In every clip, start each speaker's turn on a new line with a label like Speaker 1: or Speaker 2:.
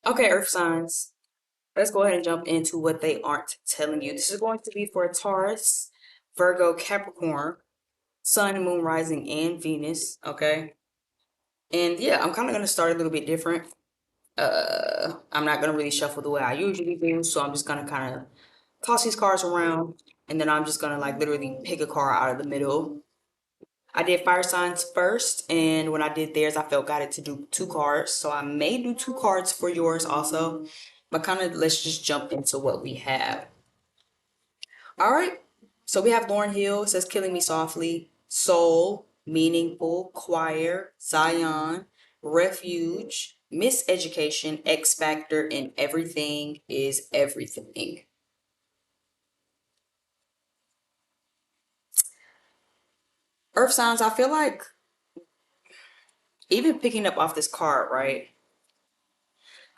Speaker 1: Okay, Earth signs. Let's go ahead and jump into what they aren't telling you. This is going to be for Taurus, Virgo, Capricorn, Sun, Moon, Rising, and Venus. Okay. And yeah, I'm kind of going to start a little bit different. I'm not going to really shuffle the way I usually do. So I'm just going to kind of toss these cards around. And then I'm just going to like literally pick a card out of the middle. I did fire signs first. And when I did theirs, I felt guided to do two cards. So I may do two cards for yours also. But kind of let's just jump into what we have. All right. So we have Lauren Hill, it says Killing Me Softly, Soul, Meaningful, Choir, Zion, Refuge, Miseducation, X Factor, and Everything is Everything. Earth signs, I feel like even picking up off this card, right?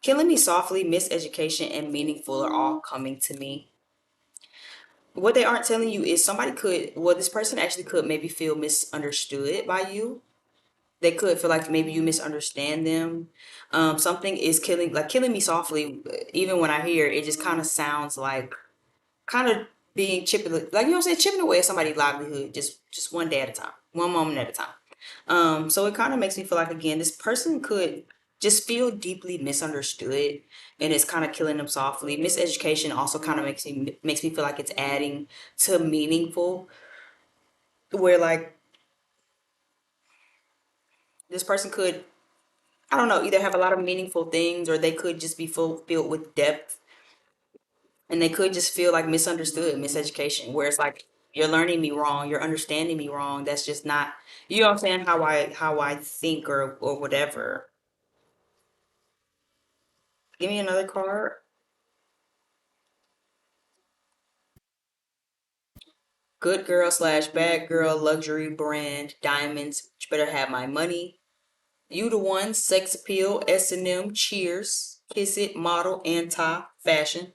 Speaker 1: Killing Me Softly, Miseducation, and Meaningful are all coming to me. What they aren't telling you is somebody could, well, this person actually could maybe feel misunderstood by you. They could feel like maybe you misunderstand them. Something is killing me softly. Even when I hear it, it just kind of sounds like kind of being chipping, like you know what I'm saying, chipping away at somebody's livelihood, just one day at a time, one moment at a time. So it kind of makes me feel like again, this person could just feel deeply misunderstood, and it's kind of killing them softly. Miseducation also kind of makes me feel like it's adding to meaningful, where like this person could, I don't know, either have a lot of meaningful things or they could just be filled with depth, and they could just feel like misunderstood, miseducation, where it's like you're learning me wrong, you're understanding me wrong. That's just not, you know what I'm saying, how I think or whatever. Give me another card. Good girl slash bad girl, luxury brand, diamonds. You better have my money. You the one, sex appeal, S&M, cheers, kiss it, model, anti, fashion.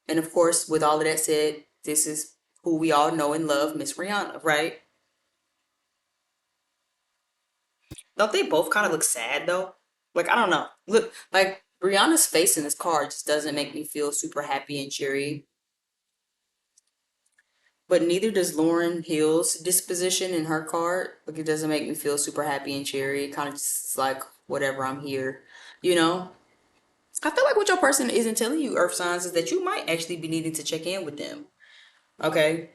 Speaker 1: And of course, with all of that said, this is who we all know and love, Miss Rihanna, right? Don't they both kind of look sad though? Like, I don't know. Look, like Rihanna's face in this card just doesn't make me feel super happy and cheery. But neither does Lauren Hill's disposition in her card. Like, it doesn't make me feel super happy and cheery. It kind of just like, whatever, I'm here. You know? I feel like what your person isn't telling you, Earth signs, is that you might actually be needing to check in with them. Okay?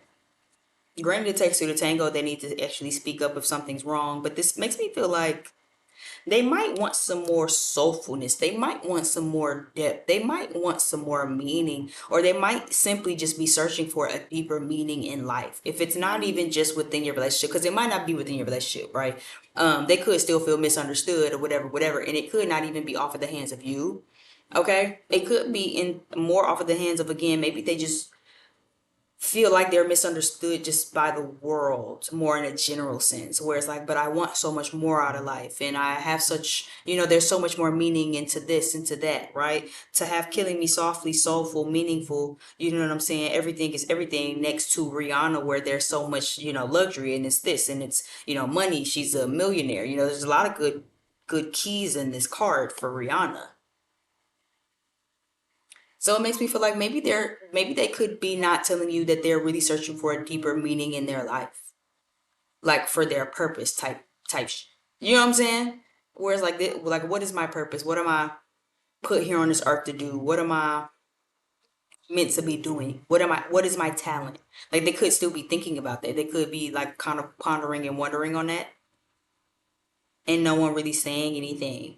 Speaker 1: Granted, it takes two to tango. They need to actually speak up if something's wrong. But this makes me feel like they might want some more soulfulness. They might want some more depth. They might want some more meaning. Or they might simply just be searching for a deeper meaning in life. If it's not even just within your relationship, because it might not be within your relationship, right? They could still feel misunderstood or whatever, whatever. And it could not even be off of the hands of you. Okay? It could be in more off of the hands of, again, maybe they just feel like they're misunderstood just by the world more in a general sense, where it's like, but I want so much more out of life, and I have such, there's so much more meaning into this, into that, right? To have Killing Me Softly, soulful, meaningful, you know what I'm saying, everything is everything, next to Rihanna, where there's so much, luxury, and it's this, and it's, money, she's a millionaire, there's a lot of good keys in this card for Rihanna. So it makes me feel like maybe they could be not telling you that they're really searching for a deeper meaning in their life, like for their purpose You know what I'm saying? Whereas like what is my purpose? What am I put here on this earth to do? What am I meant to be doing? What is my talent? Like they could still be thinking about that. They could be like kind of pondering and wondering on that, and no one really saying anything.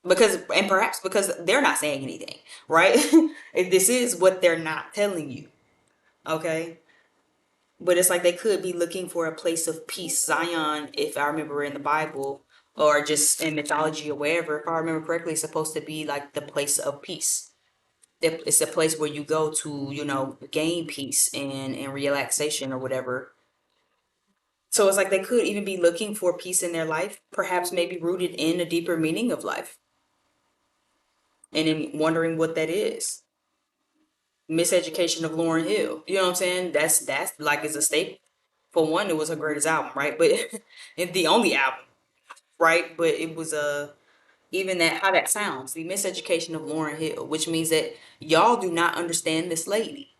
Speaker 1: Because and perhaps because they're not saying anything, right? This is what they're not telling you. Okay. But it's like they could be looking for a place of peace. Zion, if I remember in the Bible or just in mythology or wherever, if I remember correctly, it's supposed to be like the place of peace. It's a place where you go to, gain peace and relaxation or whatever. So it's like they could even be looking for peace in their life, perhaps maybe rooted in a deeper meaning of life, and in wondering what that is. Miseducation of Lauren Hill. You know what I'm saying? That's like is a staple. For one, it was her greatest album, right? But it's the only album, right? But it was a Even that, how that sounds, the miseducation of Lauren Hill, which means that y'all do not understand this lady.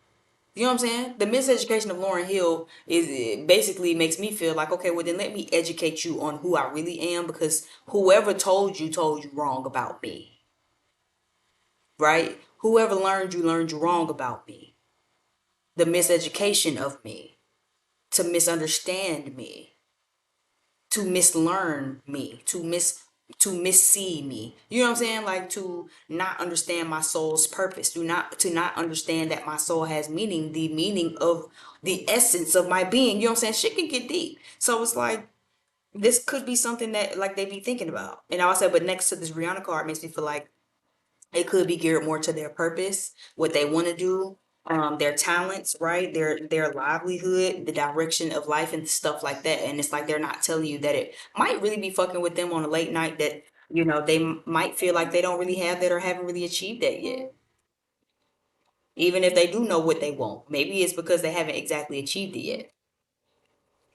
Speaker 1: You know what I'm saying? The miseducation of Lauren Hill is, it basically makes me feel like, okay, well then let me educate you on who I really am, because whoever told you wrong about me, right? Whoever learned you wrong about me. The miseducation of me, to misunderstand me, to mislearn me, to missee me. You know what I'm saying? Like, to not understand my soul's purpose, to not understand that my soul has meaning, the meaning of the essence of my being. You know what I'm saying? Shit can get deep. So it's like, this could be something that like they be thinking about. And I said, but next to this Rihanna card makes me feel like it could be geared more to their purpose, what they want to do, their talents, right? Their livelihood, the direction of life and stuff like that. And it's like they're not telling you that it might really be fucking with them on a late night, that they might feel like they don't really have that or haven't really achieved that yet. Even if they do know what they want, maybe it's because they haven't exactly achieved it yet.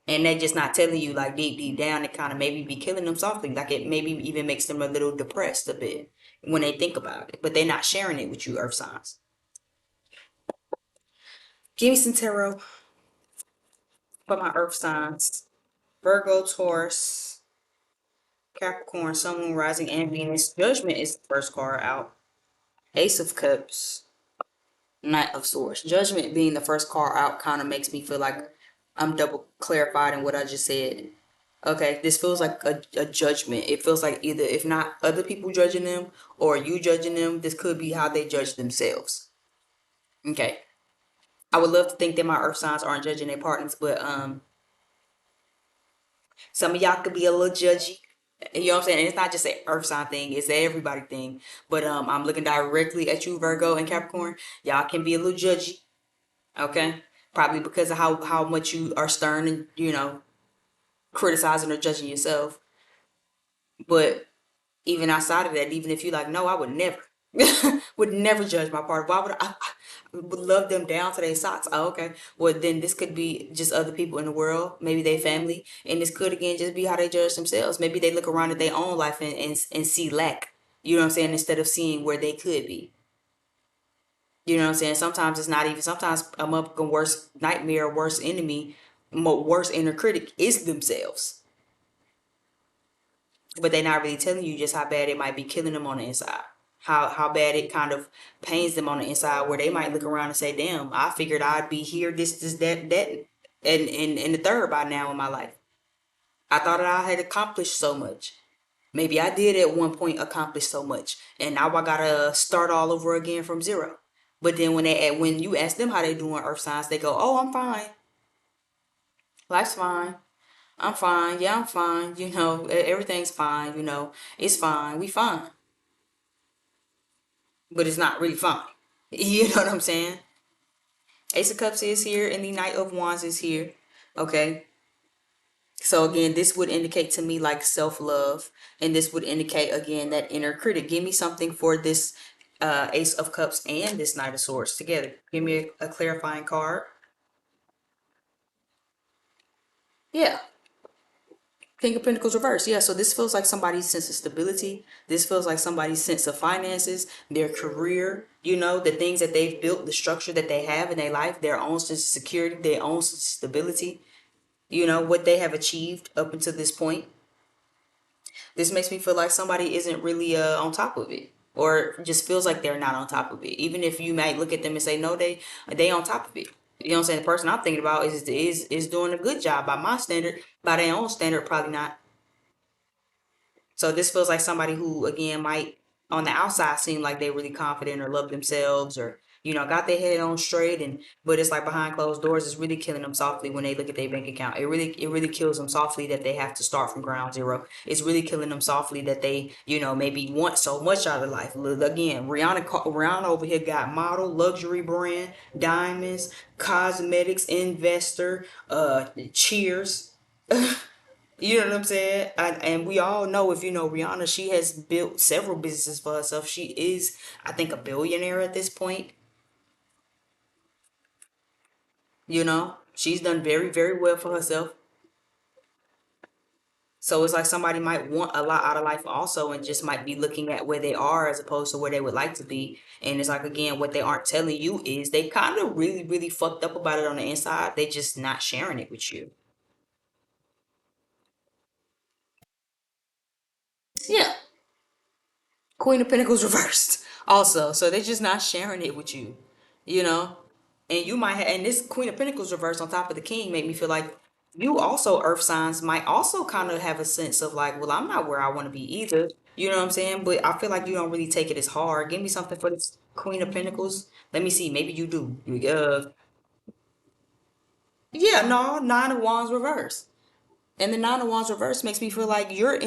Speaker 1: And they're just not telling you, like, deep down, it kind of maybe be killing them softly. Like, it maybe even makes them a little depressed a bit when they think about it. But they're not sharing it with you, earth signs. Give me some tarot for my earth signs. Virgo, Taurus, Capricorn, Sun, Moon, Rising, and Venus. Judgment is the first card out. Ace of Cups, Knight of Swords. Judgment being the first card out kind of makes me feel like I'm double clarified in what I just said. Okay, this feels like a judgment. It feels like either, if not other people judging them or you judging them, this could be how they judge themselves. Okay. I would love to think that my earth signs aren't judging their partners, but some of y'all could be a little judgy. You know what I'm saying? And it's not just an earth sign thing, it's an everybody thing. But I'm looking directly at you, Virgo and Capricorn. Y'all can be a little judgy, okay? Probably because of how much you are stern and, criticizing or judging yourself. But even outside of that, even if you like, no, I would never, would never judge my partner. Why would I would love them down to their socks? Oh, okay. Well, then this could be just other people in the world, maybe they family, and this could again just be how they judge themselves. Maybe they look around at their own life and see lack. You know what I'm saying? Instead of seeing where they could be. You know what I'm saying? Sometimes it's not even. Sometimes a motherfucking worst nightmare, worst enemy, worst inner critic is themselves. But they're not really telling you just how bad it might be killing them on the inside. How bad it kind of pains them on the inside, where they might look around and say, damn, I figured I'd be here, this, that, and the third by now in my life. I thought that I had accomplished so much. Maybe I did at one point accomplish so much. And now I gotta start all over again from zero. But then when you ask them how they doing earth signs, they go, oh, I'm fine. Life's fine. I'm fine. Yeah, I'm fine. Everything's fine. It's fine. We fine. But it's not really fine. You know what I'm saying? Ace of Cups is here and the Knight of Wands is here. Okay. So again, this would indicate to me like self-love. And this would indicate again that inner critic. Give me something for this Ace of Cups and this Knight of Swords together. Give me a clarifying card. Yeah. King of Pentacles reverse. Yeah, so this feels like somebody's sense of stability. This feels like somebody's sense of finances, their career, the things that they've built, the structure that they have in their life, their own sense of security, their own sense of stability, what they have achieved up until this point. This makes me feel like somebody isn't really on top of it, or just feels like they're not on top of it. Even if you might look at them and say, no, they on top of it. You know what I'm saying? The person I'm thinking about is doing a good job by my standard, by their own standard, probably not. So this feels like somebody who, again, might on the outside seem like they're really confident or love themselves, or got their head on straight, but it's like behind closed doors, it's really killing them softly when they look at their bank account. It really kills them softly that they have to start from ground zero. It's really killing them softly that they, maybe want so much out of life. Again, Rihanna over here got model, luxury brand, diamonds, cosmetics, investor, cheers. You know what I'm saying? And we all know, if you know Rihanna, she has built several businesses for herself. She is, I think, a billionaire at this point. She's done very, very well for herself. So it's like somebody might want a lot out of life also and just might be looking at where they are as opposed to where they would like to be. And it's like, again, what they aren't telling you is they kind of really, really fucked up about it on the inside. They just not sharing it with you. Yeah. Queen of Pentacles reversed also. So they're just not sharing it with you, you know? And you might have, and this Queen of Pentacles reversed on top of the King make me feel like you also, Earth signs, might also kind of have a sense of like, well, I'm not where I want to be either. You know what I'm saying? But I feel like you don't really take it as hard. Give me something for this Queen of Pentacles. Let me see. Maybe you do. Yeah, no, Nine of Wands reverse. And the Nine of Wands reverse makes me feel like you're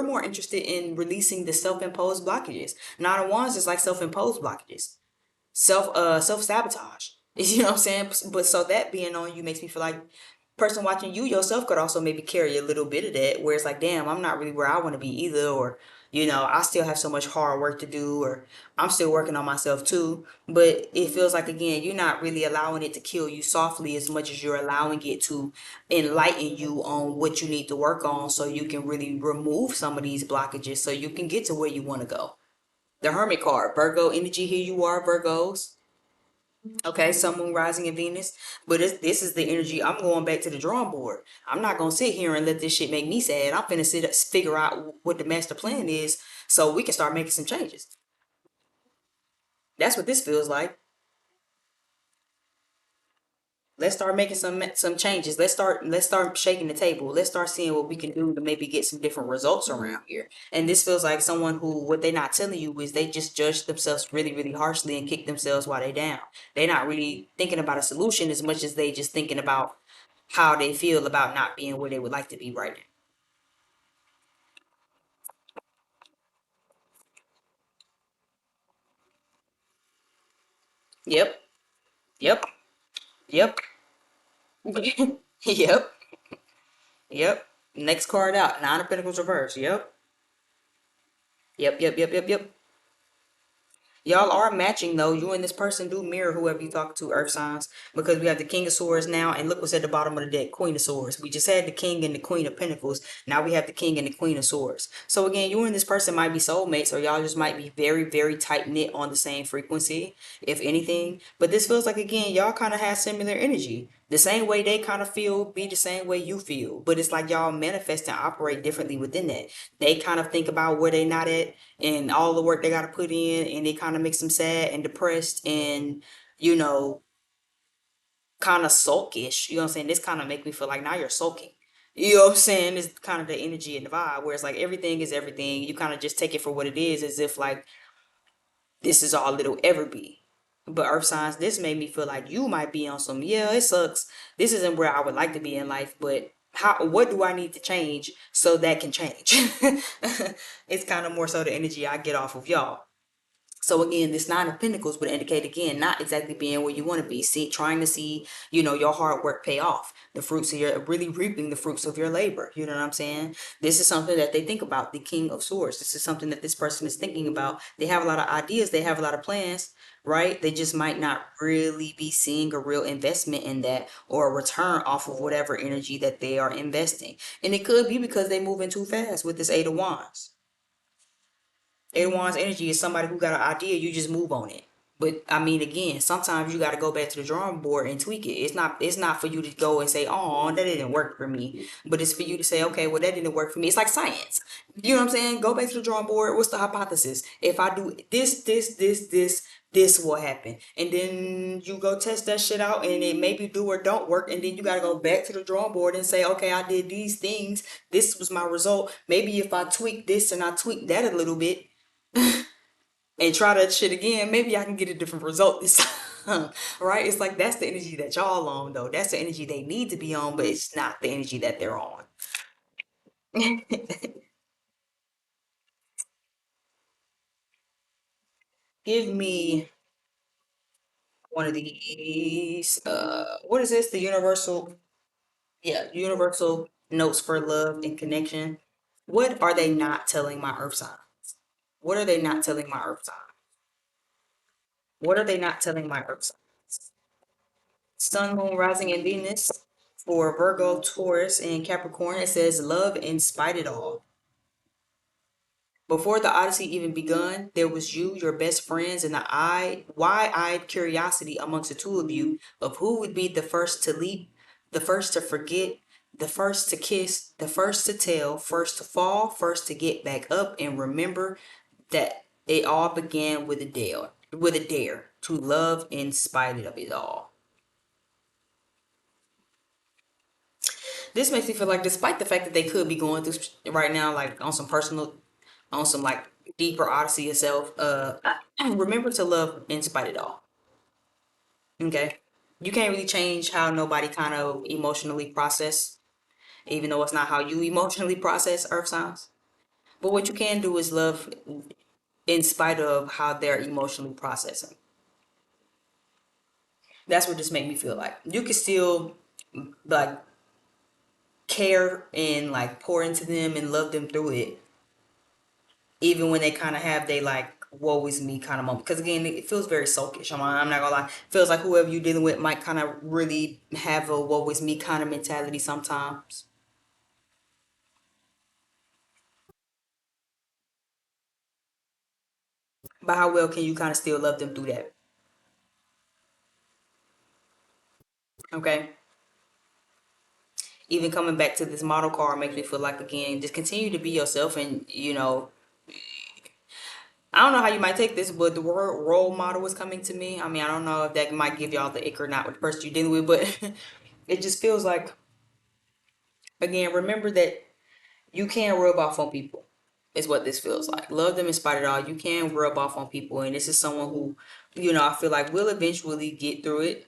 Speaker 1: more interested in releasing the self-imposed blockages. Nine of Wands is like self-imposed blockages, self-sabotage. You know what I'm saying? But so that being on you makes me feel like person watching you yourself could also maybe carry a little bit of that, where it's like, damn, I'm not really where I want to be either, or I still have so much hard work to do, or I'm still working on myself too. But it feels like, again, you're not really allowing it to kill you softly as much as you're allowing it to enlighten you on what you need to work on so you can really remove some of these blockages so you can get to where you want to go. The Hermit card, Virgo energy, here you are, Virgos. Okay, Sun, Moon, Rising, and Venus. But this is the energy. I'm going back to the drawing board. I'm not gonna sit here and let this shit make me sad. I'm finna figure out what the master plan is, so we can start making some changes. That's what this feels like. Let's start making some changes. Let's start shaking the table. Let's start seeing what we can do to maybe get some different results around here. And this feels like someone who what they're not telling you is they just judge themselves really, really harshly and kick themselves while they're down. They're not really thinking about a solution as much as they just thinking about how they feel about not being where they would like to be right now. Yep. Yep. Yep. Yep. Yep. Next card out. Nine of Pentacles reverse. Yep. Yep. Yep. Yep. Yep. Yep. Y'all are matching though. You and this person do mirror whoever you talk to, Earth signs, because we have the King of Swords now, and look what's at the bottom of the deck, Queen of Swords. We just had the King and the Queen of Pentacles. Now we have the King and the Queen of Swords. So again, you and this person might be soulmates, or y'all just might be very, very tight knit on the same frequency, if anything. But this feels like, again, y'all kind of have similar energy. The same way they kind of feel, be the same way you feel. But it's like y'all manifest and operate differently within that. They kind of think about where they not at and all the work they got to put in, and it kind of makes them sad and depressed and, you know, kind of sulkish. You know what I'm saying? This kind of make me feel like now you're sulking. You know what I'm saying? It's kind of the energy and the vibe where it's like everything is everything. You kind of just take it for what it is, as if like this is all it'll ever be. But Earth signs, this made me feel like you might be on some, yeah, it sucks. This isn't where I would like to be in life, but what do I need to change so that can change? It's kind of more so the energy I get off of y'all. So again, this Nine of Pentacles would indicate, again, not exactly being where you want to be. See, trying to see, your hard work pay off. The fruits of your really reaping the fruits of your labor. You know what I'm saying? This is something that they think about. The King of Swords. This is something that this person is thinking about. They have a lot of ideas. They have a lot of plans, right? They just might not really be seeing a real investment in that or a return off of whatever energy that they are investing. And it could be because they moving too fast with this Eight of Wands. Eight of Wands energy is somebody who got an idea, you just move on it. But I mean, again, sometimes you got to go back to the drawing board and tweak it. It's not for you to go and say, "Oh, that didn't work for me," but it's for you to say, "Okay, well, that didn't work for me." It's like science. You know what I'm saying? Go back to the drawing board. What's the hypothesis? If I do this will happen, and then you go test that shit out, and it maybe do or don't work, and then you got to go back to the drawing board and say, "Okay, I did these things. This was my result. Maybe if I tweak this and I tweak that a little bit." And try that shit again, maybe I can get a different result this time. Right? It's like that's the energy that y'all on though. That's the energy they need to be on, but it's not the energy that they're on. Give me one of these. What is this? The universal, yeah, universal notes for love and connection. What are they not telling my earth sign? What are they not telling my earth sign? What are they not telling my earth sign? Sun, moon, rising, and Venus. For Virgo, Taurus, and Capricorn, it says love in spite it all. Before the Odyssey even begun, there was you, your best friends, and the wide-eyed curiosity amongst the two of you of who would be the first to leap, the first to forget, the first to kiss, the first to tell, first to fall, first to get back up, and remember that it all began with a dare to love in spite of it all. This makes me feel like, despite the fact that they could be going through right now, like on some personal, on some like deeper odyssey itself, remember to love in spite of it all. Okay, you can't really change how nobody kind of emotionally process, even though it's not how you emotionally process earth signs. But what you can do is love in spite of how they're emotionally processing. That's what this made me feel like. You can still like care and like pour into them and love them through it, even when they kind of have they like woe is me kind of moment. Because again, it feels very sulkish. I'm not gonna lie. It feels like whoever you're dealing with might kind of really have a woe is me kind of mentality sometimes. But how well can you kind of still love them through that? Okay. Even coming back to this model card makes me feel like, again, just continue to be yourself, and I don't know how you might take this, but the word role model is coming to me. I mean, I don't know if that might give y'all the ick or not with the person you're dealing with, but it just feels like, again, remember that you can rub off on people, is what this feels like. Love them in spite of it all. You can rub off on people, and this is someone who, I feel like will eventually get through it.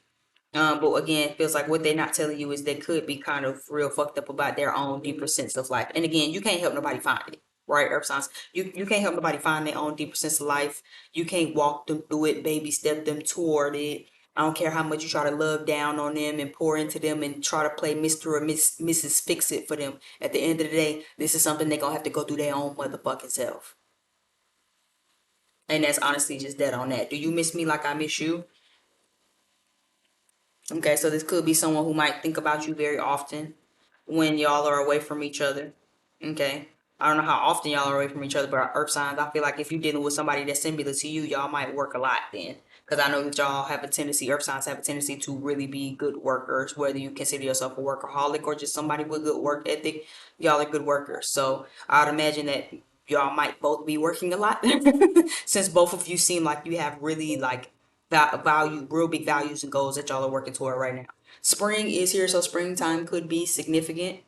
Speaker 1: But again, it feels like what they're not telling you is they could be kind of real fucked up about their own deeper sense of life. And again, you can't help nobody find it, right? Earth signs, you can't help nobody find their own deeper sense of life. You can't walk them through it, baby step them toward it. I don't care how much you try to love down on them and pour into them and try to play Mr. or Mrs. Fix It for them. At the end of the day, this is something they're gonna have to go through their own motherfucking self. And that's honestly just dead on that. Do you miss me like I miss you? Okay, so this could be someone who might think about you very often when y'all are away from each other. Okay. I don't know how often y'all are away from each other, but earth signs, I feel like if you're dealing with somebody that's similar to you, y'all might work a lot then. Because I know that y'all have a tendency, earth signs have a tendency to really be good workers, whether you consider yourself a workaholic or just somebody with good work ethic, y'all are good workers. So I would imagine that y'all might both be working a lot since both of you seem like you have really like value, real big values and goals that y'all are working toward right now. Spring is here, so springtime could be significant.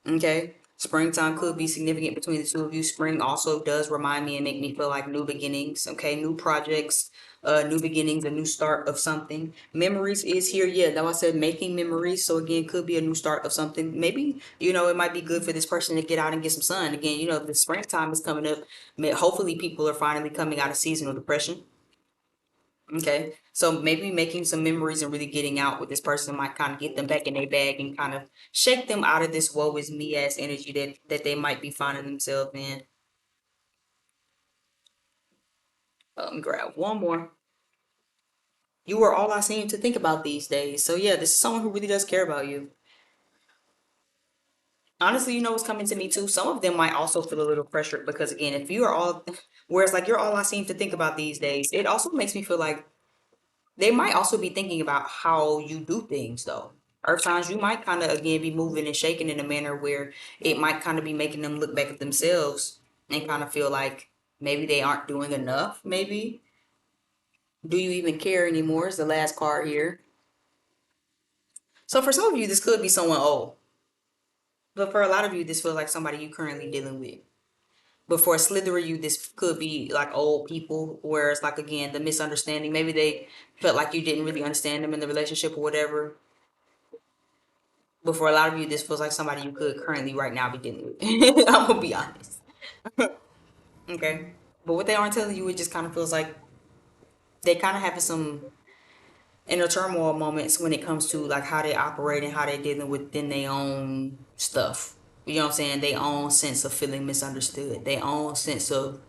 Speaker 1: Okay. Springtime could be significant between the two of you. Spring also does remind me and make me feel like new beginnings. Okay. New projects, new beginnings, a new start of something. Memories is here. Yeah. Now I said making memories. So again, could be a new start of something. Maybe, it might be good for this person to get out and get some sun. Again, the springtime is coming up. Hopefully people are finally coming out of seasonal depression. Okay. So maybe making some memories and really getting out with this person might kind of get them back in their bag and kind of shake them out of this woe is me ass energy that they might be finding themselves in. Grab one more. You are all I seem to think about these days. So yeah, this is someone who really does care about you. Honestly, what's coming to me too. Some of them might also feel a little pressured because again, if you are all, whereas like you're all I seem to think about these days, it also makes me feel like they might also be thinking about how you do things though. Earth signs, you might kind of again be moving and shaking in a manner where it might kind of be making them look back at themselves and kind of feel like maybe they aren't doing enough. Maybe. Do you even care anymore? Is the last card here. So for some of you, this could be someone old. But for a lot of you, this feels like somebody you currently dealing with. But for a slither of you, this could be like old people, where it's like again the misunderstanding. Maybe they felt like you didn't really understand them in the relationship or whatever. But for a lot of you, this feels like somebody you could currently right now be dealing with. I'm gonna be honest. Okay. But what they aren't telling you, it just kind of feels like they kind of having some inner turmoil moments when it comes to like how they operate and how they dealing within their own stuff. You know what I'm saying? Their own sense of feeling misunderstood. Their own sense of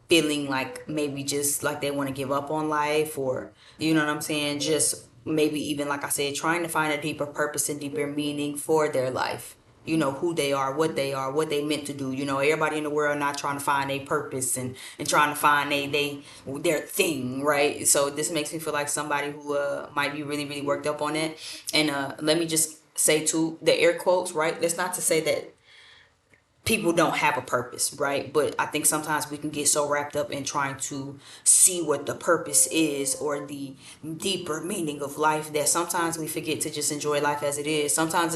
Speaker 1: feeling like maybe just like they want to give up on life, or you know what I'm saying, just maybe even, like I said, trying to find a deeper purpose and deeper meaning for their life. You know, who they are, what they meant to do. You know, everybody in the world not trying to find a purpose and trying to find their thing, right? So this makes me feel like somebody who might be really, really worked up on it. And let me just say too, the air quotes, right? That's not to say that people don't have a purpose, right? But I think sometimes we can get so wrapped up in trying to see what the purpose is or the deeper meaning of life that sometimes we forget to just enjoy life as it is. Sometimes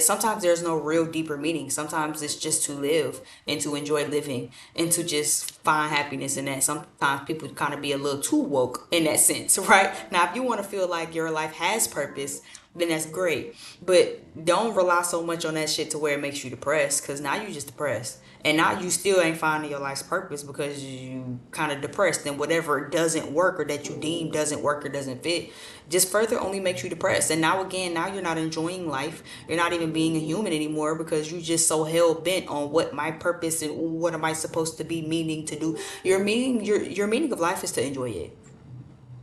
Speaker 1: sometimes there's no real deeper meaning. Sometimes it's just to live and to enjoy living and to just find happiness in that. Sometimes people kind of be a little too woke in that sense, right? Now, if you want to feel like your life has purpose, then that's great. But don't rely so much on that shit to where it makes you depressed, because now you just depressed. And now you still ain't finding your life's purpose because you kind of depressed. And whatever doesn't work or that you deem doesn't work or doesn't fit just further only makes you depressed. And now again, now you're not enjoying life. You're not even being a human anymore because you just so hell bent on what my purpose and what am I supposed to be meaning to do. Your meaning of life is to enjoy it.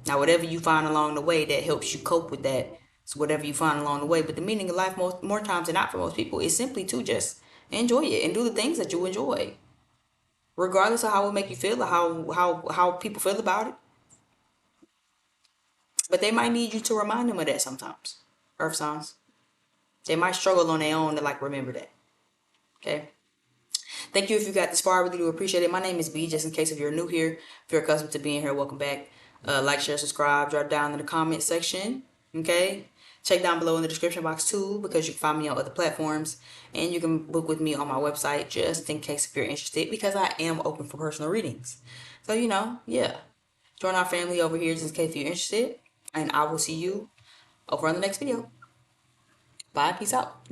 Speaker 1: Now, whatever you find along the way that helps you cope with that, it's whatever you find along the way. But the meaning of life, more times than not, for most people, is simply to just enjoy it and do the things that you enjoy, regardless of how it make you feel or how people feel about it. But they might need you to remind them of that sometimes. Earth signs, they might struggle on their own to like remember that. Okay. Thank you if you got this far. I really do appreciate it. My name is B. Just in case if you're new here, if you're accustomed to being here, welcome back. Like, share, subscribe, drop down in the comment section. Okay. Check down below in the description box too, because you can find me on other platforms and you can book with me on my website just in case if you're interested, because I am open for personal readings. So, yeah. Join our family over here just in case you're interested. And I will see you over on the next video. Bye. Peace out.